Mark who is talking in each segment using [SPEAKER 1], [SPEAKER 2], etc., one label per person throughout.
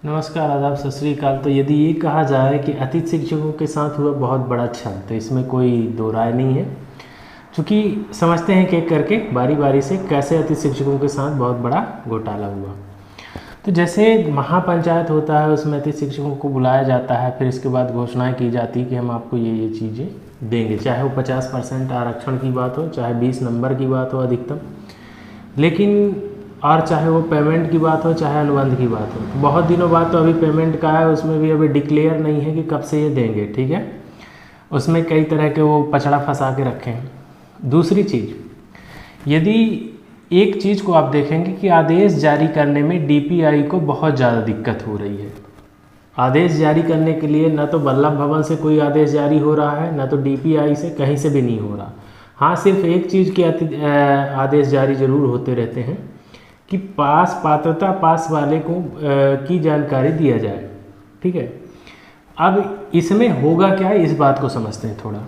[SPEAKER 1] नमस्कार, आदाब, सत श्री अकाल। तो यदि ये कहा जाए कि अतिथि शिक्षकों के साथ हुआ बहुत बड़ा छल, तो इसमें कोई दो राय नहीं है। क्योंकि समझते हैं कि एक करके बारी बारी से कैसे अतिथि शिक्षकों के साथ बहुत बड़ा घोटाला हुआ। तो जैसे महापंचायत होता है, उसमें अतिथि शिक्षकों को बुलाया जाता है, फिर इसके बाद घोषणाएं की जाती है कि हम आपको ये चीज़ें देंगे, चाहे वो 50% आरक्षण की बात हो, चाहे 20 नंबर की बात हो अधिकतम, लेकिन और चाहे वो पेमेंट की बात हो, चाहे अनुबंध की बात हो। तो बहुत दिनों बाद तो अभी पेमेंट का है, उसमें भी अभी डिक्लेयर नहीं है कि कब से ये देंगे, ठीक है। उसमें कई तरह के वो पचड़ा फंसा के रखे हैं। दूसरी चीज़, यदि एक चीज़ को आप देखेंगे कि आदेश जारी करने में डीपीआई को बहुत ज़्यादा दिक्कत हो रही है। आदेश जारी करने के लिए ना तो वल्लभ भवन से कोई आदेश जारी हो रहा है, ना तो डीपीआई से, कहीं से भी नहीं हो रहा। हाँ, सिर्फ एक चीज़ के आदेश जारी जरूर होते रहते हैं कि पात्रता पास वाले को की जानकारी दिया जाए, ठीक है। अब इसमें होगा क्या, इस बात को समझते हैं थोड़ा।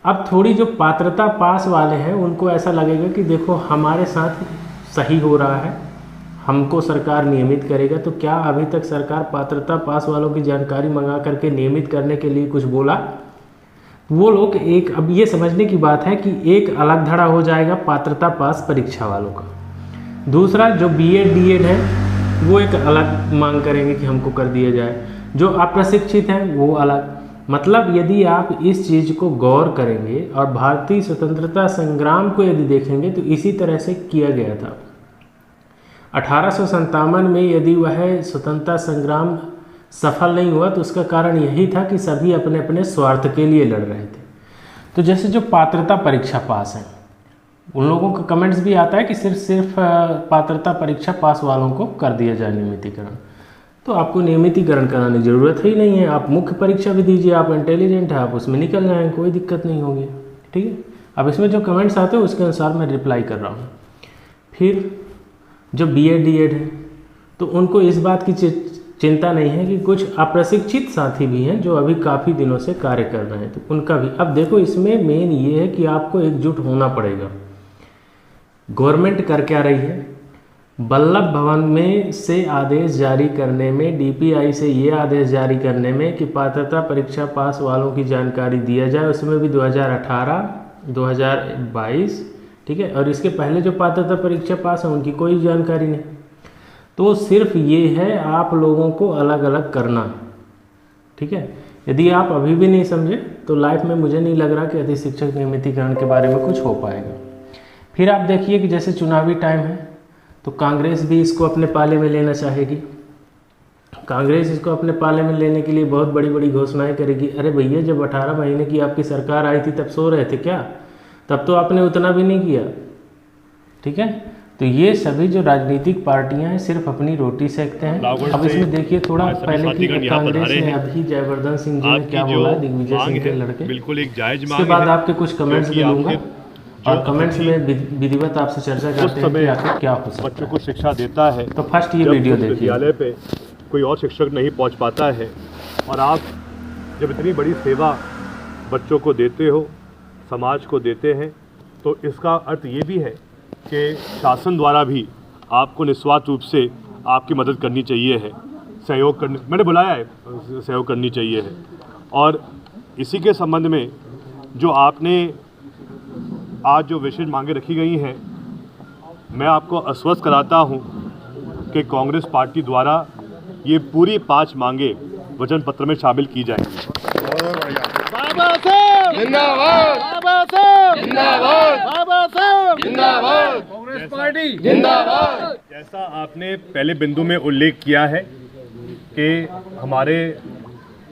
[SPEAKER 1] अब थोड़ी जो पात्रता पास वाले हैं उनको ऐसा लगेगा कि देखो हमारे साथ सही हो रहा है, हमको सरकार नियमित करेगा। तो क्या अभी तक सरकार पात्रता पास वालों की जानकारी मंगा करके नियमित करने के लिए कुछ बोला? वो लोग एक, अब ये समझने की बात है कि एक अलग धड़ा हो जाएगा पात्रता पास परीक्षा वालों का। दूसरा, जो बीएड डीएड है वो एक अलग मांग करेंगे कि हमको कर दिया जाए। जो अप्रशिक्षित हैं वो अलग। मतलब यदि आप इस चीज़ को गौर करेंगे और भारतीय स्वतंत्रता संग्राम को यदि देखेंगे तो इसी तरह से किया गया था। 1857 में यदि वह स्वतंत्रता संग्राम सफल नहीं हुआ तो उसका कारण यही था कि सभी अपने अपने स्वार्थ के लिए लड़ रहे थे। तो जैसे जो पात्रता परीक्षा पास हैं, उन लोगों का कमेंट्स भी आता है कि सिर्फ पात्रता परीक्षा पास वालों को कर दिया जाए नियमितीकरण। तो आपको नियमितीकरण कराने की ज़रूरत ही नहीं है, आप मुख्य परीक्षा भी दीजिए, आप इंटेलिजेंट है, आप उसमें निकल जाएंगे, कोई दिक्कत नहीं होगी, ठीक है। अब इसमें जो कमेंट्स आते हैं उसके अनुसार मैं रिप्लाई कर रहा हूँ। फिर जो बीएड डीएड है तो उनको इस बात की चिंता नहीं है कि कुछ अप्रशिक्षित साथी भी हैं जो अभी काफ़ी दिनों से कार्य कर रहे हैं, तो उनका भी। अब देखो, इसमें मेन ये है कि आपको एकजुट होना पड़ेगा। गवर्नमेंट कर क्या रही है? वल्लभ भवन में से आदेश जारी करने में, डीपीआई से ये आदेश जारी करने में कि पात्रता परीक्षा पास वालों की जानकारी दिया जाए, उसमें भी 2018, 2022, ठीक है। और इसके पहले जो पात्रता परीक्षा पास है उनकी कोई जानकारी नहीं। तो सिर्फ ये है आप लोगों को अलग अलग करना, ठीक है। यदि आप अभी भी नहीं समझे तो लाइफ में मुझे नहीं लग रहा कि अतिथि शिक्षक नियमितीकरण के बारे में कुछ हो पाएगा। फिर आप देखिए कि जैसे चुनावी टाइम है तो कांग्रेस भी इसको अपने पाले में लेना चाहेगी। कांग्रेस इसको अपने पाले में लेने के लिए बहुत बड़ी बड़ी घोषणाएं करेगी। अरे भैया, जब 18 महीने की आपकी सरकार आई थी तब सो रहे थे क्या? तब तो आपने उतना भी नहीं किया, ठीक है। तो ये सभी जो राजनीतिक पार्टियां हैं सिर्फ अपनी रोटी सेकते हैं। अब इसमें देखिए थोड़ा पहले की कांग्रेस ने अभी जयवर्धन सिंह जी ने क्या बोला, दिग्विजय सिंह के लड़के,
[SPEAKER 2] बिल्कुल एक जायज मांग है।
[SPEAKER 1] उसके बाद आपके कुछ कमेंट्स भी लूँगा और कमेंट्स में विधिवत आपसे चर्चा करते हैं कि आखिर क्या हो सकता है।
[SPEAKER 2] बच्चों को शिक्षा देता है
[SPEAKER 1] तो फर्स्ट ये वीडियो देखिए।
[SPEAKER 2] विद्यालय पे कोई और शिक्षक नहीं पहुंच पाता है, और आप जब इतनी बड़ी सेवा बच्चों को देते हो, समाज को देते हैं, तो इसका अर्थ ये भी है कि शासन द्वारा भी आपको निस्वार्थ रूप से आपकी मदद करनी चाहिए है, सहयोग करने, मैंने बुलाया है, सहयोग करनी चाहिए है। और इसी के संबंध में जो आपने आज जो विशेष मांगे रखी गई हैं, मैं आपको आश्वस्त कराता हूं कि कांग्रेस पार्टी द्वारा ये पूरी 5 मांगे वचन पत्र में शामिल की जाएंगी।
[SPEAKER 3] बाबा साहब जिंदाबाद, बाबा साहब जिंदाबाद, बाबा साहब जिंदाबाद, कांग्रेस पार्टी जिंदाबाद।
[SPEAKER 2] जैसा आपने पहले बिंदु में उल्लेख किया है कि हमारे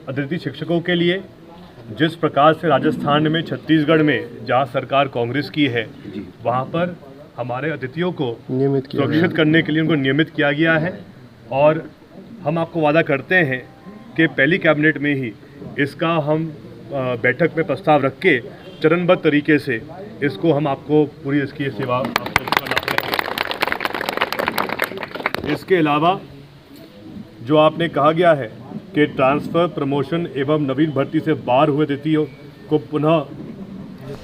[SPEAKER 2] अतिथि शिक्षकों के लिए जिस प्रकार से राजस्थान में, छत्तीसगढ़ में जहाँ सरकार कांग्रेस की है, वहाँ पर हमारे अतिथियों को सुरक्षित करने के लिए उनको नियमित किया गया है। और हम आपको वादा करते हैं कि पहली कैबिनेट में ही इसका हम बैठक में प्रस्ताव रख के चरणबद्ध तरीके से इसको हम आपको पूरी इसकी सेवा आपको करेंगे। इसके अलावा जो आपने कहा गया है कि ट्रांसफ़र, प्रमोशन एवं नवीन भर्ती से बाहर हुए अतिथियों को पुनः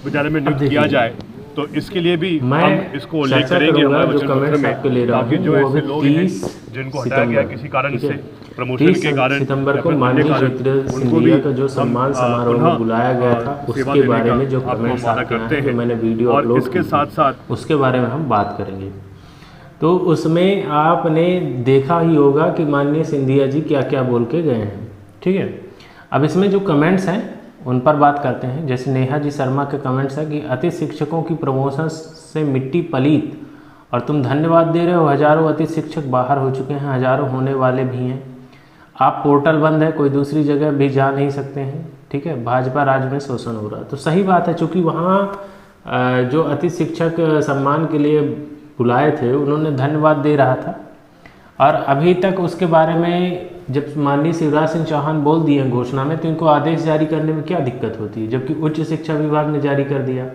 [SPEAKER 2] विद्यालय में नियुक्त किया जाए, तो इसके लिए भी
[SPEAKER 1] मैं
[SPEAKER 2] हम इसको उल्लेख
[SPEAKER 1] चर्चा
[SPEAKER 2] करेंगे
[SPEAKER 1] करूंगा
[SPEAKER 2] हमारे
[SPEAKER 1] जो
[SPEAKER 2] वचन पत्र
[SPEAKER 1] कमेंट्स
[SPEAKER 2] में,
[SPEAKER 1] आपके ले रहा
[SPEAKER 2] ताकि
[SPEAKER 1] हूं
[SPEAKER 2] जो
[SPEAKER 1] वो
[SPEAKER 2] ऐसे
[SPEAKER 1] अभी
[SPEAKER 2] लोग हैं
[SPEAKER 1] 30
[SPEAKER 2] जिनको हटाया गया
[SPEAKER 1] सितंबर,
[SPEAKER 2] किसी कारण
[SPEAKER 1] ठीक
[SPEAKER 2] से,
[SPEAKER 1] है,
[SPEAKER 2] प्रमोशन
[SPEAKER 1] 30
[SPEAKER 2] के कारण
[SPEAKER 1] सितंबर
[SPEAKER 2] या
[SPEAKER 1] को
[SPEAKER 2] फिर
[SPEAKER 1] माननीय
[SPEAKER 2] अन्य कारण,
[SPEAKER 1] ज्योतिरादित्य
[SPEAKER 2] उनको
[SPEAKER 1] सिंधिया
[SPEAKER 2] भी
[SPEAKER 1] का जो सम्मान समारोह
[SPEAKER 2] पुनः
[SPEAKER 1] में बुलाया गया था
[SPEAKER 2] सेवा
[SPEAKER 1] उसके
[SPEAKER 2] देने
[SPEAKER 1] बारे
[SPEAKER 2] का
[SPEAKER 1] में जो
[SPEAKER 2] आपको
[SPEAKER 1] कमेंट्स
[SPEAKER 2] वादा
[SPEAKER 1] आपके यहाँ
[SPEAKER 2] करते
[SPEAKER 1] हैं, जो
[SPEAKER 2] हैं।
[SPEAKER 1] मैंने वीडियो
[SPEAKER 2] और
[SPEAKER 1] अपलोड
[SPEAKER 2] इसके
[SPEAKER 1] की थी,
[SPEAKER 2] साथ साथ
[SPEAKER 1] उसके बारे में हम बात करेंगे। तो उसमें आपने देखा ही होगा कि माननीय सिंधिया जी क्या क्या बोल के गए हैं, ठीक है। अब इसमें जो कमेंट्स हैं उन पर बात करते हैं। जैसे नेहा जी शर्मा के कमेंट्स है कि अतिथि शिक्षकों की प्रमोशन से मिट्टी पलीत और तुम धन्यवाद दे रहे हो, हजारों अतिथि शिक्षक बाहर हो चुके हैं, हजारों होने वाले भी हैं। आप पोर्टल बंद है, कोई दूसरी जगह भी जा नहीं सकते हैं, ठीक है। भाजपा राज में शोषण हो रहा है, तो सही बात है, चूँकि वहाँ जो अतिथि शिक्षक सम्मान के लिए बुलाए थे उन्होंने धन्यवाद दे रहा था, और अभी तक उसके बारे में जब माननीय शिवराज सिंह चौहान बोल दिए हैं घोषणा में, तो इनको आदेश जारी करने में क्या दिक्कत होती है, जबकि उच्च शिक्षा विभाग ने जारी कर दिया,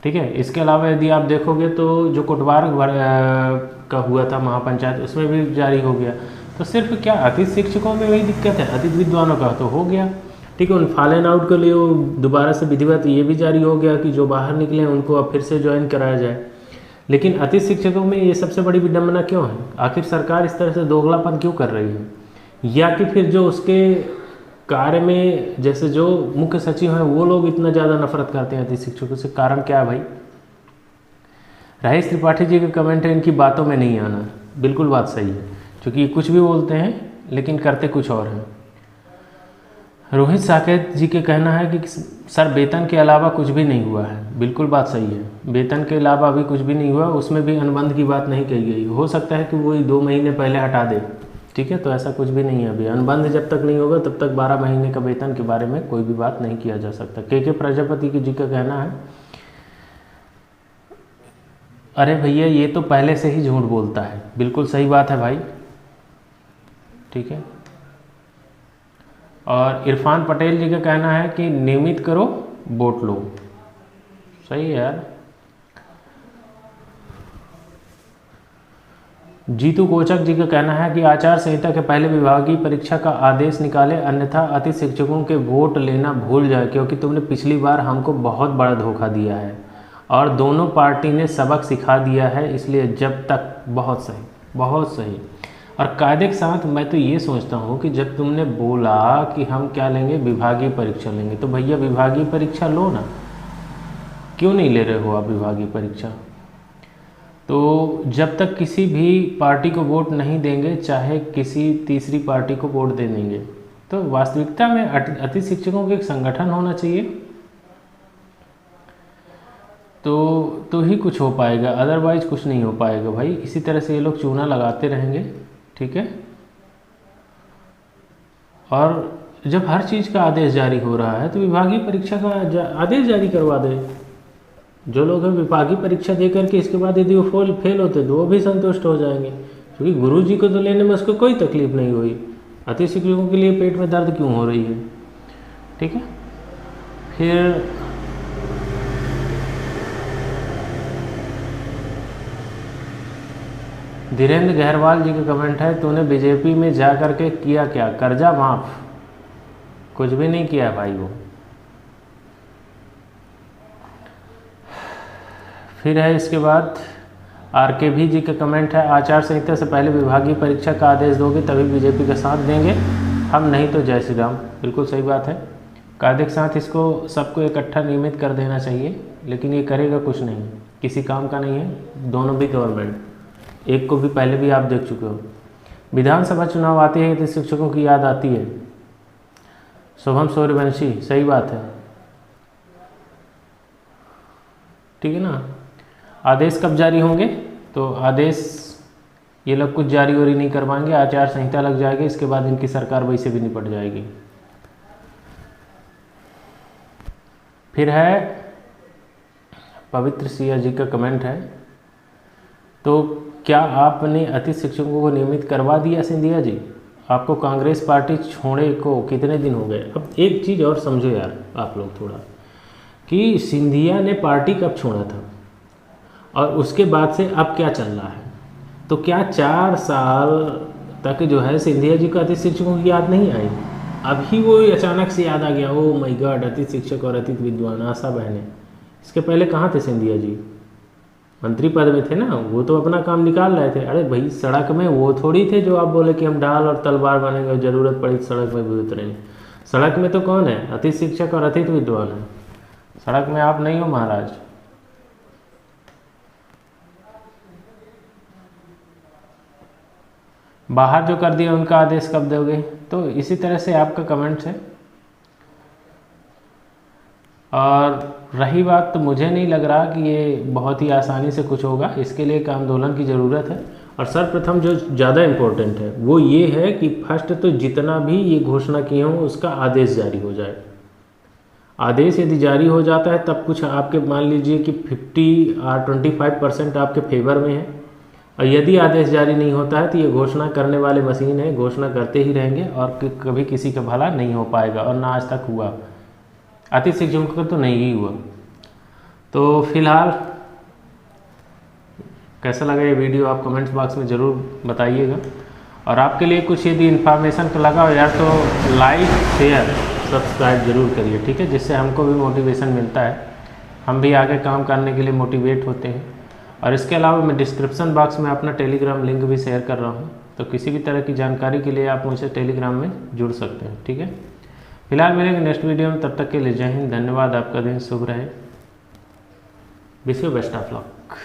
[SPEAKER 1] ठीक है। इसके अलावा यदि आप देखोगे तो जो कोटवार का हुआ था महापंचायत, उसमें भी जारी हो गया। तो सिर्फ क्या अतिथि शिक्षकों में वही दिक्कत है, अतिथि विद्वानों का तो हो गया, ठीक है। उन फॉलन आउट के लिए दोबारा से विधिवत ये भी जारी हो गया कि जो बाहर निकले हैं उनको अब फिर से ज्वाइन कराया जाए। लेकिन अतिथि शिक्षकों में ये सबसे बड़ी विडम्बना क्यों है? आखिर सरकार इस तरह से दोगलापन क्यों कर रही है? या कि फिर जो उसके कार्य में जैसे जो मुख्य सचिव हैं वो लोग इतना ज़्यादा नफरत करते हैं अतिथि शिक्षकों से, कारण क्या है भाई? राजेश त्रिपाठी जी के कमेंट है इनकी बातों में नहीं आना, बिल्कुल बात सही है, क्योंकि ये कुछ भी बोलते हैं लेकिन करते कुछ और हैं। रोहित साकेत जी के कहना है कि सर वेतन के अलावा कुछ भी नहीं हुआ है, बिल्कुल बात सही है, वेतन के अलावा अभी कुछ भी नहीं हुआ, उसमें भी अनुबंध की बात नहीं कही गई। हो सकता है कि वो 2 महीने पहले हटा दे, ठीक है, तो ऐसा कुछ भी नहीं है अभी। अनुबंध जब तक नहीं होगा तब तक 12 महीने का वेतन के बारे में कोई भी बात नहीं किया जा सकता। के प्रजापति जी का कहना है अरे भैया ये तो पहले से ही झूठ बोलता है, बिल्कुल सही बात है भाई, ठीक है। और इरफान पटेल जी का कहना है कि नियमित करो वोट लो, सही है यार। जीतू कोचक जी का कहना है कि आचार संहिता के पहले विभागीय परीक्षा का आदेश निकाले, अन्यथा अतिथि शिक्षकों के वोट लेना भूल जाए, क्योंकि तुमने पिछली बार हमको बहुत बड़ा धोखा दिया है और दोनों पार्टी ने सबक सिखा दिया है, इसलिए जब तक बहुत सही, बहुत सही। और कायदे के साथ मैं तो ये सोचता हूँ कि जब तुमने बोला कि हम क्या लेंगे, विभागीय परीक्षा लेंगे, तो भैया विभागीय परीक्षा लो ना, क्यों नहीं ले रहे हो आप विभागीय परीक्षा? तो जब तक किसी भी पार्टी को वोट नहीं देंगे, चाहे किसी तीसरी पार्टी को वोट दे देंगे, तो वास्तविकता में अतिथि शिक्षकों का एक संगठन होना चाहिए, तो ही कुछ हो पाएगा, अदरवाइज कुछ नहीं हो पाएगा भाई। इसी तरह से ये लोग चूना लगाते रहेंगे, ठीक है। और जब हर चीज़ का आदेश जारी हो रहा है तो विभागीय परीक्षा का आदेश जारी करवा दे। जो लोग हैं विभागीय परीक्षा दे करके इसके बाद यदि वो फेल होते तो वो भी संतुष्ट हो जाएंगे, क्योंकि गुरु जी को तो लेने में उसको कोई तकलीफ नहीं हुई। अतिथि शिक्षकों के लिए पेट में दर्द क्यों हो रही है, ठीक है। फिर धीरेन्द्र गहरवाल जी का कमेंट है, तूने बीजेपी में जा कर के किया क्या, कर्जा माफ? कुछ भी नहीं किया भाई वो। फिर है इसके बाद RKV जी का कमेंट है, आचार संहिता से पहले विभागीय परीक्षा का आदेश दोगे तभी बीजेपी का साथ देंगे, हम नहीं तो जय श्री राम। बिल्कुल सही बात है, कायदे के साथ इसको सबको इकट्ठा नियमित कर देना चाहिए, लेकिन ये करेगा कुछ नहीं, किसी काम का नहीं है। दोनों भी गवर्नमेंट, एक को भी पहले भी आप देख चुके हो। विधानसभा चुनाव आते हैं तो शिक्षकों की याद आती है। शुभम सूर्यवंशी, सही बात है, ठीक है ना। आदेश कब जारी होंगे? तो आदेश ये लोग कुछ जारी वारी नहीं करवाएंगे, आचार संहिता लग जाएगी, इसके बाद इनकी सरकार वैसे भी निपट जाएगी। फिर है पवित्र सिया जी का कमेंट है, तो क्या आपने अतिथि शिक्षकों को नियमित करवा दिया सिंधिया जी? आपको कांग्रेस पार्टी छोड़े को कितने दिन हो गए? अब एक चीज़ और समझो यार आप लोग थोड़ा, कि सिंधिया ने पार्टी कब छोड़ा था और उसके बाद से अब क्या चल रहा है। तो क्या 4 साल तक जो है सिंधिया जी को अतिथि शिक्षकों की याद नहीं आई? अभी वो अचानक से याद आ गया, ओ माय गॉड, अतिथि शिक्षक और अतिथि विद्वान, आशा बहने, इसके पहले कहाँ थे सिंधिया जी? मंत्री पद में थे ना, वो तो अपना काम निकाल रहे थे। अरे भाई सड़क में वो थोड़ी थे जो आप बोले कि हम ढाल और तलवार बनेंगे और ज़रूरत पड़ी सड़क में भी उतरेंगे। सड़क में तो कौन है? अतिथ शिक्षक और अतिथ विद्वान है। सड़क में आप नहीं हो महाराज। बाहर जो कर दिया उनका आदेश कब दोगे? तो इसी तरह से आपका कमेंट्स है। और रही बात, तो मुझे नहीं लग रहा कि ये बहुत ही आसानी से कुछ होगा। इसके लिए एक आंदोलन की ज़रूरत है। और सर्वप्रथम जो ज़्यादा इम्पोर्टेंट है वो ये है कि फर्स्ट तो जितना भी ये घोषणा किए हों उसका आदेश जारी हो जाए। आदेश यदि जारी हो जाता है तब कुछ आपके मान लीजिए कि 50 और 25% आपके फेवर में है। और यदि आदेश जारी नहीं होता है तो ये घोषणा करने वाले मशीन है, घोषणा करते ही रहेंगे और कभी किसी का भला नहीं हो पाएगा। और ना आज तक हुआ, अतिथ शिक्षकों का तो नहीं ही हुआ। तो फिलहाल कैसा लगा ये वीडियो आप कमेंट्स बॉक्स में ज़रूर बताइएगा। और आपके लिए कुछ यदि इन्फॉर्मेशन का लगा हो यार तो लाइक शेयर सब्सक्राइब ज़रूर करिए, ठीक है, जिससे हमको भी मोटिवेशन मिलता है, हम भी आगे काम करने के लिए मोटिवेट होते हैं। और इसके अलावा मैं डिस्क्रिप्शन बॉक्स में अपना टेलीग्राम लिंक भी शेयर कर रहा हूँ, तो किसी भी तरह की जानकारी के लिए आप मुझसे टेलीग्राम में जुड़ सकते हैं, ठीक है। फिलहाल मिलेंगे नेक्स्ट वीडियो में, तब तक के लिए जय हिंद, धन्यवाद, आपका दिन शुभ रहे, wish you best of luck.